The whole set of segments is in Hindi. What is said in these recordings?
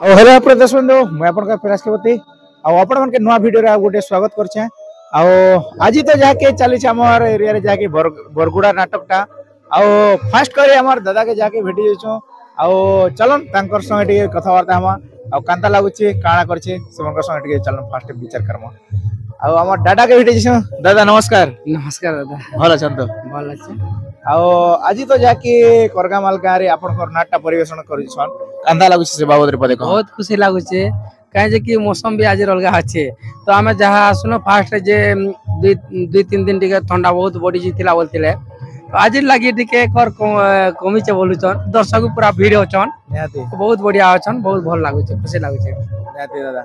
हेलो प्रिय दर्शक बंधु मैं आपन प्रयासपति आपण मन के नवा वीडियो रे गोटे स्वागत करछे। आज तो जाके चली हमर एरिया रे जाके बरगुड़ा नाटकटा फास्ट करे हमर दादा के जाके भेटी जेछो चलन तांकर संगे टिके कथावार्ता हमा कांता लागुची काणा करछे सबनकर संगे टिके चलन फास्ट विचार करम हमर दादा के भेटी जेछो। दादा नमस्कार। नमस्कार दादा। भल अछन तो? भल अछि। आज तो जाके करगामाल गाँव रे आपन नाटक परिवेशन करिछन कांदा लागुची से बाबद रे पदे बहुत खुशी लागुचे काहे जे कि मौसम भी आज अलगा अच्छे तो आमे जहा आसनो फास्ट जे दुई तीन दिन टिके ठंडा बहुत बड़ी जितिला बोलतिले तो आज लगी टिके कर कमी छे बोलुचन दर्शक पूरा भीड़ होचन बहुत बढ़िया होचन बहुत भल लागुचे खुशी लागुचे दादा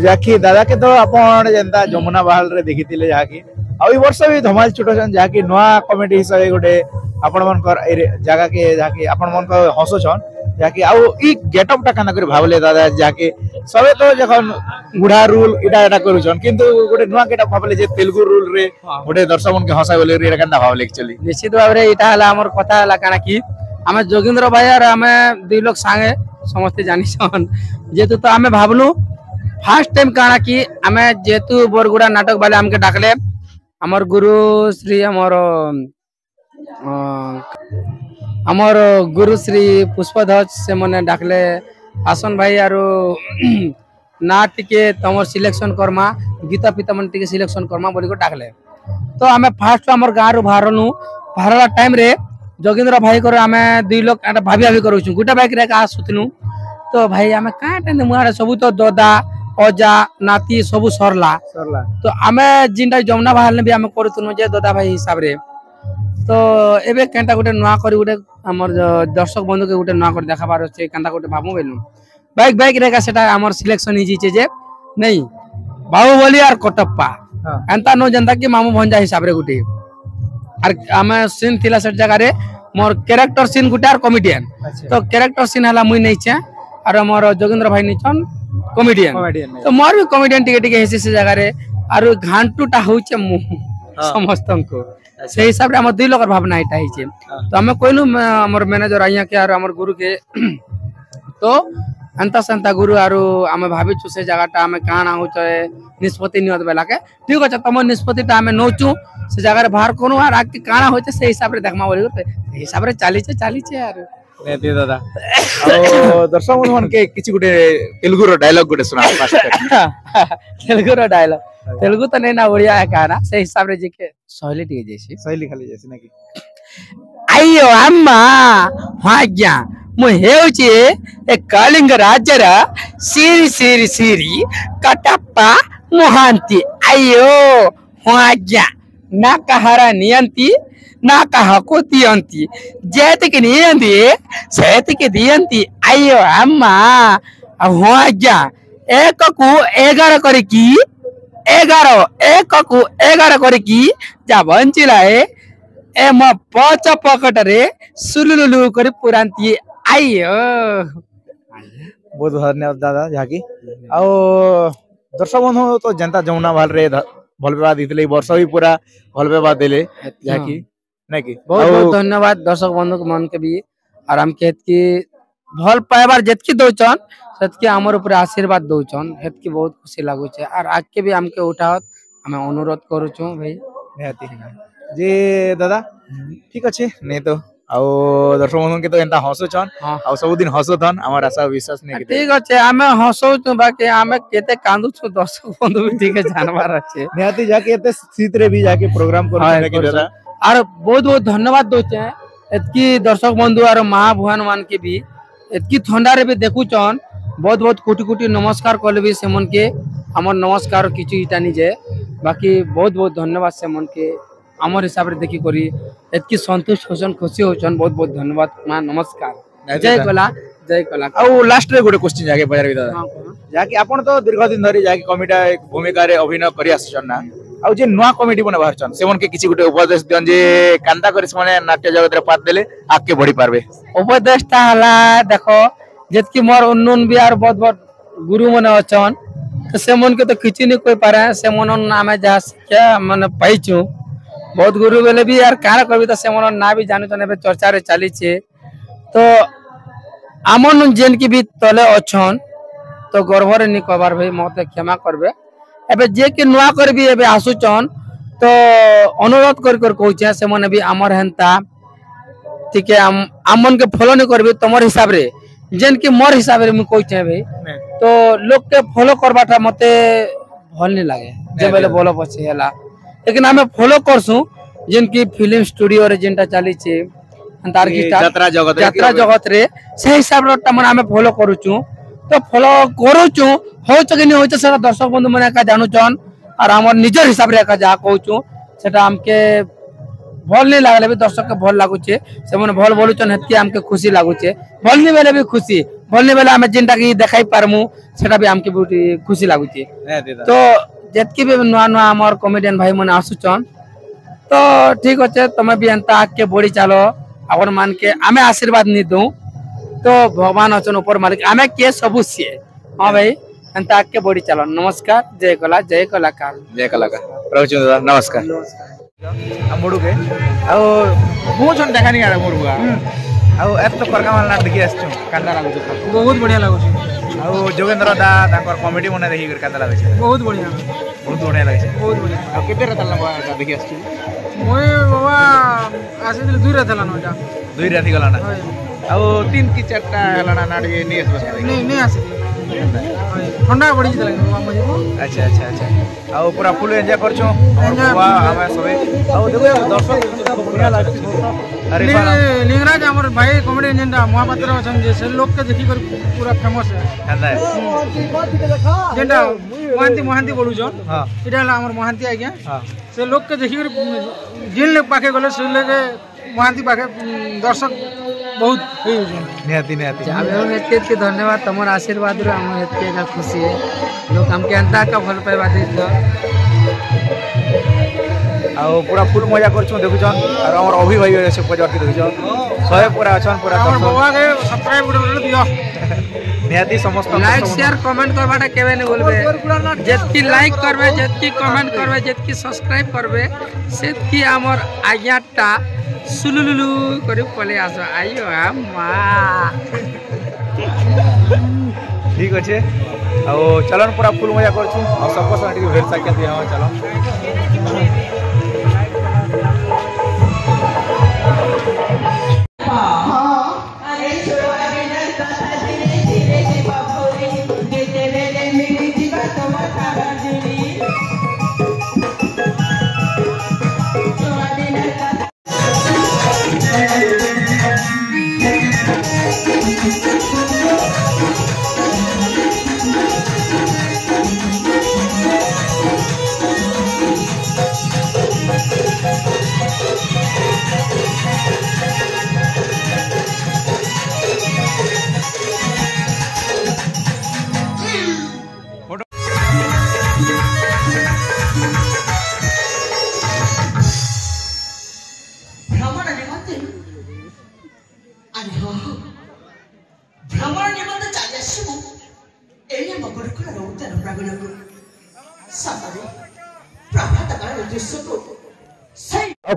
जाकी दादा के तो अपन जनता जमुना बहाल रे देखितिले जाकी ई वर्ष भी धमाल छुटछन जाकी नवा कमेटी हिसाब गोटे आपण मन कर जगह के जाकी आपण मन को हसोछन जाकी ई गेटअप टा काना कर भाबले दादा जाकी सबे तो जखन गुढ़ा रूल इटा करूछन किंतु गोटे नवा गेटअप भाबले जे तेलुगु रूल रे गोटे दर्शक मन के हसाय बोले रे कांदा भाबले एक्चुअली निश्चित भाव रे इटा हला हमर कथा हला काना की हमें जोगिंद्र भाई और हमें दुई लोग संगे समस्त जानी छन जेतु तो हमें भाबलु फर्स्ट टाइम काना की हमें जेतु बरगुड़ा नाटक वाले हमके डाकले हमर गुरु श्री हमर गुरु श्री पुष्पध्वज से मने डाकले आसन भाई आरो ना टिके तमर सिलेक्शन करमा गीता पिता मन टिके सिलेक्शन करमा बोली को डाकले तो हमें फास्ट हमर गाँव रो बाहरला टाइम रे जोगिंद्र भाई को हमें दुई लोग भाभी भाभी करू गोटे बाइक रे का सुतनु तो भाई हमें काटे मुआड़े सब तो दादा अजा नाती सब सरला तो हमें जिनटा जमुना बाहर भी हमें करूथनु जे दादा भाई हिसाब रे तो एबे केनटा गोटे नुआ करी गोटे हमर दर्शक बंधु के गोटे नुआ कर देखाबार अछि केनटा गोटे भाबु बेलु बाइक रे का सेटा हमर सिलेक्शन ही जे जे नहीं बाहुबली और कटप्पा एंता नो जनता कि मामू भंजा हिसाब रे गोटे और हमें सीन थिला सेट जगह रे मोर कैरेक्टर सीन गोटे और कॉमेडियन तो कैरेक्टर सीन हला मुई नै छे और हमर जोगिंद्र भाई नै छन कॉमेडियन तो मोर भी कॉमेडियन टिके टिके हेसी से जगह रे और घांटूटा होचे मु समस्त को से हिसाब रे हमर दुई लोकर भावना इटा हिचे तो हमें कोइनु हमर मैनेजर आइया के और हमर गुरु के तो अंता संता गुरु आरो हमें भाभी छु से जगहटा हमें काना होचे निष्पत्ति नियत बेला के ठीक अछि तम निष्पत्तिटा हमें नोचू से जगह रे बाहर कोनो आर आके काना होचे से हिसाब रे देखमा बोली से हिसाब रे चाली छे यार नेती दादा दर्शक मन के किछि गुटे तेलुगु रो डायलॉग गुटे सुना तेलुगु रो डायलॉग तेलुगु तो नहीं ना ओडिया है काना से हिसाब रे जे के शैली टिके जैसी शैली खाली जैसी नाकी अయ్యో అమ్మ భాగ్య मु हेउची ए कलिंग राज्यर सीरी सीरी सीरी कटप्पा मोहांती अయ్యో भाग्य ना कहरा नियंती ना कहको दियंती जेतिके नियंती सेतिके दियंती अయ్యో अम्म भाग्य एक को 11 करकी 11 करकी जा बंचिला ए म पच पकट रे सुलुलुलु करी पुरांती अయ్యో बहुत धन्यवाद दादा जाकी दर्शक बंधु तो जनता जमुना भाल रे भल बेबा दितले वर्ष भी पूरा भल बेबा देले जाकी नै की बहुत बहुत धन्यवाद दर्शक बंधु मन के भी और हम कहत की भल पाइबार जेतकी दोचन सेतकी हमर ऊपर आशीर्वाद दोचन हेतकी बहुत खुशी लागु छे और आज के भी हमके उठावत हमें अनुरोध करू छु भाई निहाती जी दादा ठीक अछि नै तो दर्शक बंधु के तो एंता हसोछन सब दिन हसोथन हमर आशा विश्वास नै ठीक अछि हमें हसो छु बाकी हमें केते कांदु छु दर्शक बंधु भी ठीक जानवर अछि निहाती जाके एते सीत रे भी जाके प्रोग्राम करू के दादा और बहुत बहुत धन्यवाद दोचे एतकी दर्शक बंधु और मां भुवन मान के भी एतकी ठंडा रे भी देखुचन बहुत बहुत कोटि कोटि नमस्कार करले भी सेमन के हमर नमस्कार किछु इटानी जे बाकी बहुत बहुत धन्यवाद सेमन के हमर हिसाब रे देखि करी एतकी संतुष्ट होसन खुशी होसन बहुत बहुत धन्यवाद मां नमस्कार जय कला लास्ट रे गोटे क्वेश्चन जाके पचार दादा जाके आपण तो दीर्घ दिन धरी जाके कमिटा भूमिका रे अभिनय करी आछन ना जे नवा कमिटी बने बाहरचन सेमन के किछि गोटे उपदेश दियन जे कांदा करिस माने नाट्य जगत रे पात देले आके बढ़ी पारबे उपदेशटा हला देखो जेतकी मोर उन्नन भी और बहुत बहुत गुरु मने अछन तो सेमन के तो किछि नै कोइ पारे सेमन नामे जा शिक्षा माने पाइछु बहुत गुरु बेले भी यार काना कविता सेमन ना भी जानु तने चर्चा रे चली छे तो आमन जेन की भी तले अच्छन तो गर्भरे नहीं कहबार भाई मत क्षमा करबे एबे जे कि नुआ कर भी एबे आसुचन तो अनुरोध कर कहूचे से माने भी आमर हेंता ठीक है आमन के फॉलो नहीं करबे तमर हिसाब रे जेन की मोर हिसाब रे मैं कहूचे भाई तो लोग के फॉलो करबाटा मते भल नहीं लागे जे बेले बोलो पछे होला लेकिन हमें फॉलो करसु जेन की फिल्म स्टूडियो रे जेनटा चली छे अंतार की यात्रा जगत रे से हिसाब रे तमन हमें फॉलो करूचु तो फॉलो करूचु होच कि नहीं होच से दर्शक बंधु माने का जानुचन और हमर निजर हिसाब रे का जा कहूचु सेटा हमके भल नहीं लागले भी दर्शक के भल लागुचे से माने भल बोलुचन हेतके हमके खुशी लागुचे भल नहीं बेले भी खुशी भल नहीं बेले हमें जेनटा की देखाई पारमु सेटा भी हमके बहुत खुशी लागुचे तो जेतकी भी नुआ नुआ हमर कॉमेडियन भाई माने आसुचन तो ठीक अच्छे तुम्हें भी एंता आगे बढ़ी चलो अपन मान के आमे आशीर्वाद नहीं दूं तो भगवान अचन ऊपर मालिक आमे के सबू सी हाँ भाई एंता आगे बढ़ी चलो नमस्कार जय कलाकार रहुछु दादा नमस्कार मुडू के आउ मु जन देखा नहीं आरे मुडू आउ एत तो करका माल नाट देखि आछछु कांदा लागु बहुत बढ़िया लागुଛି आउ जोगेंद्र दा ताकर कॉमेडी मने देखि कर कांदा लागु बहुत बढ़िया लागे बहुत बढ़िया आउ केते रतल ना देखि आछछु मोय बाबा आसे दूर रहला नटा दुई राति गला ना आउ तीन की चारटा हला ना नाट ये नहीं आस नहीं आसे ठंडा पड़ी जला बाबा मुझे अच्छा अच्छा अच्छा आउ पूरा फुल एंजॉय करछु और बुआ हमें सबे आउ देखो दर्शक बढ़िया लागछ अरे लिंगराज हमर भाई कॉमेडी जेंडा महापात्र अछन जे से लोग के देखि कर पूरा फेमस है हंदा जेंडा मोहांती बोलू जन हां इडा हमर मोहांती आ गया हां से लोग के देखि कर जिन लोग पाके गले से लेके मोहांती पाके दर्शक बहुत निहाती निहाती हम एतके के धन्यवाद तमर आशीर्वाद रे हम एतके का खुशी है लोग हमके अंता का भल पाइबा दैत आउ पूरा फुल मजा करछु देखुछन और हमर अभी भाई से पजार के देखुछन सहे पूरा अछन पूरा हमर बाबा के सब्सक्राइब कर दियो निहाती समस्त लाइक शेयर कमेंट करबाटा केबे नहीं बोलबे जेतकी लाइक करबे जेतकी कमेंट करबे जेतकी सब्सक्राइब करबे सेतकी हमर आज्ञाटा सुलुलुलु करी पले आसो आइयो अम्मा ठीक अच्छे आउ चलन पूरा फुल मजा करछु और सबको संग के भेट साक्षात दिया चलो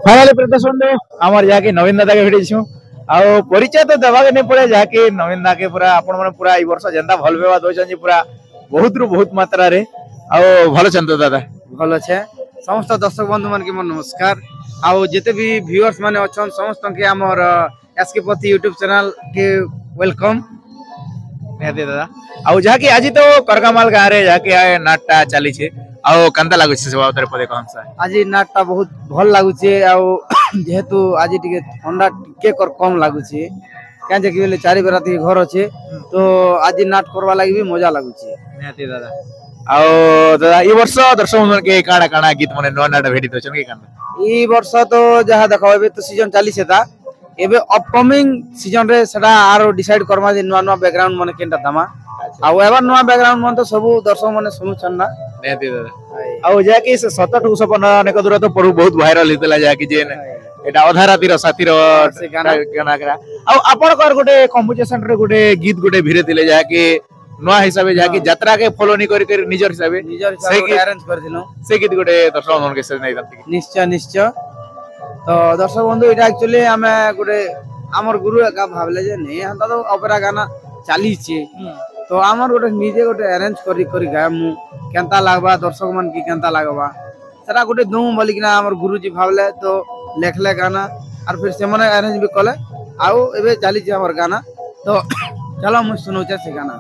फाइनली प्रेजेंटेशन दो हमर जाके नवीन दादा के भेटी छु आउ परिचय तो देबा के नहीं पड़े जाके नवीन दा के पूरा आपण माने पूरा ई वर्ष जेंदा भल बेवा दोछन जी पूरा बहुत रु बहुत मात्रा रे आउ भलो चंद दादा भल छे समस्त दर्शक बंधु मन के नमस्कार आउ जेते भी व्यूअर्स माने अछन समस्त के हमर एसके पति YouTube चैनल के वेलकम नेते दादा आउ जाके आज तो करगामाल गा रे जाके नाटटा चली छे आउ कंता लागु छे सेवा उतरे पदे कहम सा आज नाटटा बहुत भल लागु छे आउ जेहेतु आज टिके ठंडा टिके कर कम लागु छे क्या जे कि चारि बेराती घर अछि तो आज नाट करवा लागि भी मजा लागु छे नेते दादा आउ दादा ई वर्ष दर्शक मन के काडा काडा गीत माने नो नाट भेटी दोछन के कान ई वर्ष तो जहा देखबे तो सीजन चाली सेता एबे अपकमिंग सीजन रे सेटा आरो डिसाइड करमा जे नुवा नुवा बैकग्राउंड माने केनटा दमा आउ एबार नुवा बैकग्राउंड मन तो सब दर्शक माने सुनुछन ना नेते दादा आउ जाके 7-8 अनेक दूर तो परू बहुत वायरल हितला जाके जे एटा अधा रातिर साथीर गाना करा आउ आपण कर गोटे कंपोजिशन रे गोटे गीत गोटे भिरे दिले जाके नुआ हिसाबे जाके यात्रा के फॉलो नहीं कर निजर हिसाबे अरेंज कर दिनो से गीत गोटे दर्शक मन के से नहीं दंती निश्चय निश्चय तो दर्शक बंधु एटा एक्चुअली हमें गोटे आमर गुरु एका भाबले जे नहीं हम तो ओपेरा गाना चली तो आमर गोटे निजे गोटे अरेंज करी गाय मु केनता लागबा दर्शक मन की केनता लागबा सेटा गोटे दू बोली किना आमर गुरुजी भाबले तो लेखले गाना और फिर से मने अरेंज भी कले आउ एबे चली हमर गाना तो चलो मु सुनौचे से गाना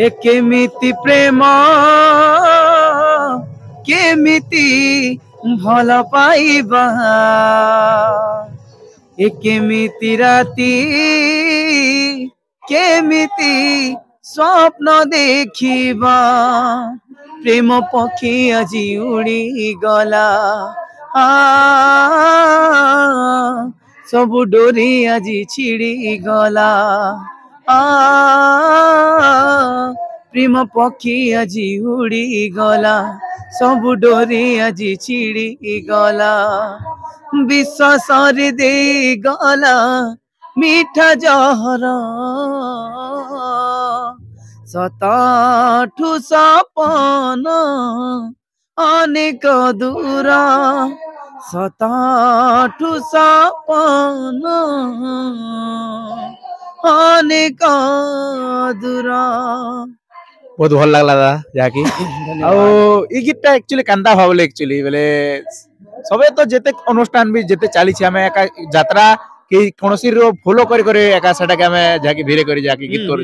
ए केमिति प्रेम केमिति भल पाइबा ए केमिति राती केमिति स्वप्न देखिबा प्रेम पक्षी আজি उड़ी गला सब डोरी আজি छिड़ी गला प्रेम पक्षी আজি उड़ी गला सब डोरी আজি छिड़ी गला विश्वास दे गला मीठा जहर सताठु सपन अनेक दूर सताठु सपन अनेक दूर बहुत भल लागला दादा जाकी आ ई गीतटा एक्चुअली कांदा भावले एक्चुअली बोले सबे तो जेते अनुष्ठान भी जेते चली हमें एका यात्रा कि कोनोसी रो फॉलो करी एका सेटा के हमें जाकी धीरे करी जाकी गीत करू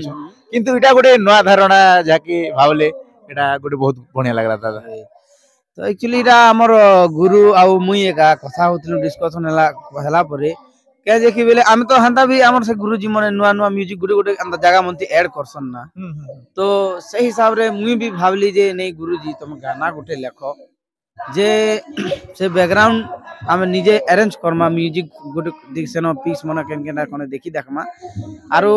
किंतु इटा गोटे नया धारणा जाकी भावले एटा गोटे बहुत बढ़िया लागला दादा तो एक्चुअली इटा हमर गुरु आ मुई एका कथा होतलु डिस्कशन हला परे के देखि बेले हम तो हंता भी हमर से गुरुजी मने नुआ नुआ म्यूजिक गोटे अंत जगह मनती ऐड करसन ना तो सही हिसाब रे मुई भी भावली जे नहीं गुरुजी तुम गाना गोटे लेखो जे से बैकग्राउंड आम निजे अरेंज करमा म्यूजिक गोटे दिखसेन पीस मन केन कोने देखि देखमा आरो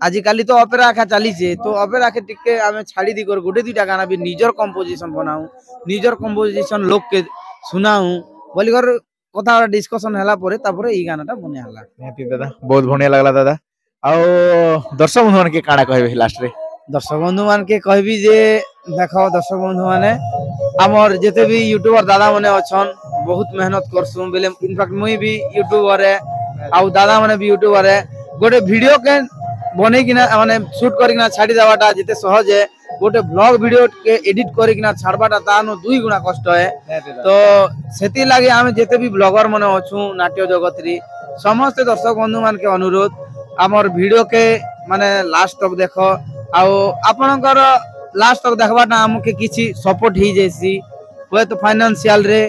आजिकाली तो ऑपेरा आखा चली छे तो ऑपेरा के टिके आमे छाड़ी दी कर गोटे दुटा गाना भी निजर कंपोजिशन बनाऊ निजर कंपोजिशन लोग के सुनाऊ बोली कर कथा डिस्कशन हला परे तापरे ई गानाटा बने हला नेति दादा बहुत बढ़िया लागला दादा आ दर्शक बंधु मन के काना कहबे लास्ट रे दर्शक बंधु मान के कहबी जे देखो दर्शक बंधु माने हमर जेते भी यूट्यूबर दादा माने अछन बहुत मेहनत करसु बेले इनफैक्ट मुई भी यूट्यूबर है आ दादा माने भी यूट्यूबर है गोटे वीडियो के बने किना माने शूट करिना छाडी देवाटा जेते सहज है गोटे ब्लॉग वीडियो के एडिट करिना छाड़बाटा तानो दुई गुना कष्ट है तो सेति लागि हम जेते भी ब्लॉगर माने अछु नाट्य जगत री समस्त दर्शक बंधु मान के अनुरोध हमर वीडियो के माने लास्ट तक देखो आ आपनकर लास्ट तक देखबाटा हमके किछि सपोर्ट ही जैसी वे तो फाइनेंशियल रे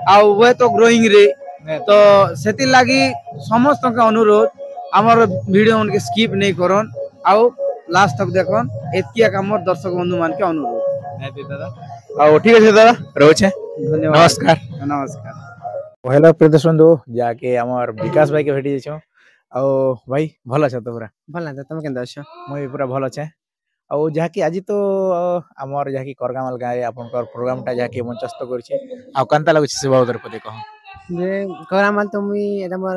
आ वे तो ग्रोइंग रे तो सेति लागि समस्त का अनुरोध हमर वीडियो उनके स्किप नहीं करन आ लास्ट तक देखन एतकिया हमर दर्शक बंधु मान के अनुरोध नेति दादा आ ठीक है दादा रहउछे धन्यवाद नमस्कार नमस्कार पहला प्रदर्शन बंधु जाके हमर विकास भाई के भेटी जेछो आ भाई भल छ तो पूरा भल ना तुम केंदा छ मुई पूरा भल छे आ जाकी आज तो हमर जाकी करगामल गाय आपनकर प्रोग्राम टा जाकी मंचस्थ करछे आ कांता लागछ से बाबदर पदे कह जे करगामल तो मुई एटा मोर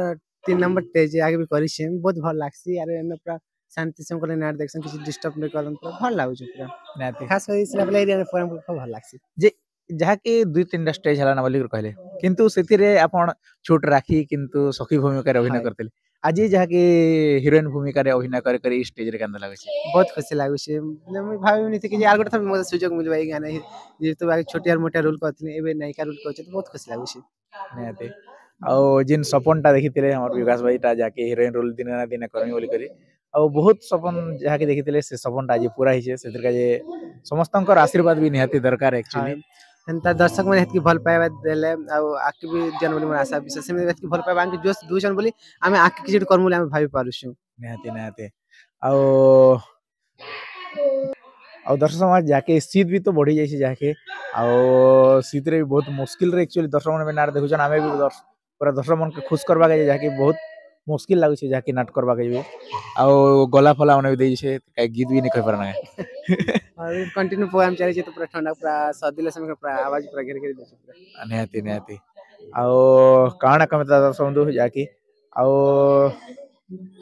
3 नंबर स्टेज आगे भी करी छे बहुत भल लागसी आरो एमे पूरा शांति से करे नाट देखसन किछि डिस्टर्ब नै करन पूरा भल लागु छ पूरा नाते खास करी से प्ले एरिया में प्रोग्राम खूब भल लागसी जे जहाँकि 2-3 स्टेज हला ना बोली कहले किंतु सेतिरे आपण छोट राखी किंतु सखी भूमिका रे अभिनय करतेले आज जहाँकि हीरोइन भूमिका रे अभिनय करे स्टेज रे कांदा लागै छै बहुत खुशी लागु छे मतलब मैं भाबी नहीं थी कि यार गोटे थोड़ा मोर सुजोग मिलबा ई गाना जे तो आगे छोटियार मोटिया रोल करथि एबे नायिका रोल करछ तो बहुत खुशी लागु छे नाते आ जिन सपनटा देखितिले हमर विकास भाईटा जाके हीरोइन रोल दिन ना दिन करमी बोली करी आ बहुत सपन जहाँकि देखितिले से सपनटा आज पूरा हिचे सेतिर का जे समस्तंकर आशीर्वाद भी निहाती दरकार एक्चुअली एंता दर्शक मन हेतकी भल पाइबा देले आ आके भी जनवरी में आशा विशेष में हेतकी भल पाइबा आके जोस दुजन बोली आमे आके किछि करमुले आमे भाबी पारुछु निहाती आ दर्शक समाज जाके शीत भी तो बढ़ी जाइए जाके शीत रे भी बहुत मुश्किल रे एक्चुअली दर्शक मन में नाट देखुछन आमे भी पूरा दर्शक मन के खुश करबा के जाके बहुत मुश्किल लागु छे जाके नाट करबा के आ गला फला मन भी देई छे काई गीत भी नहीं कह पारना है और कंटिन्यू प्रोग्राम चले छे तो पूरा ठंडा पूरा सर्दी समय का पूरा आवाज पूरा घेर घेर दे पूरा निहाती आ काना कमेता दर्शक बंधु जाके आ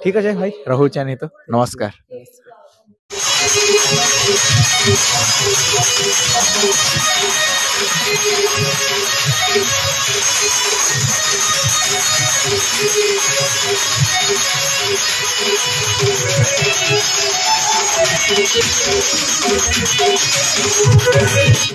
ठीक है भाई रहू नहीं तो नमस्कार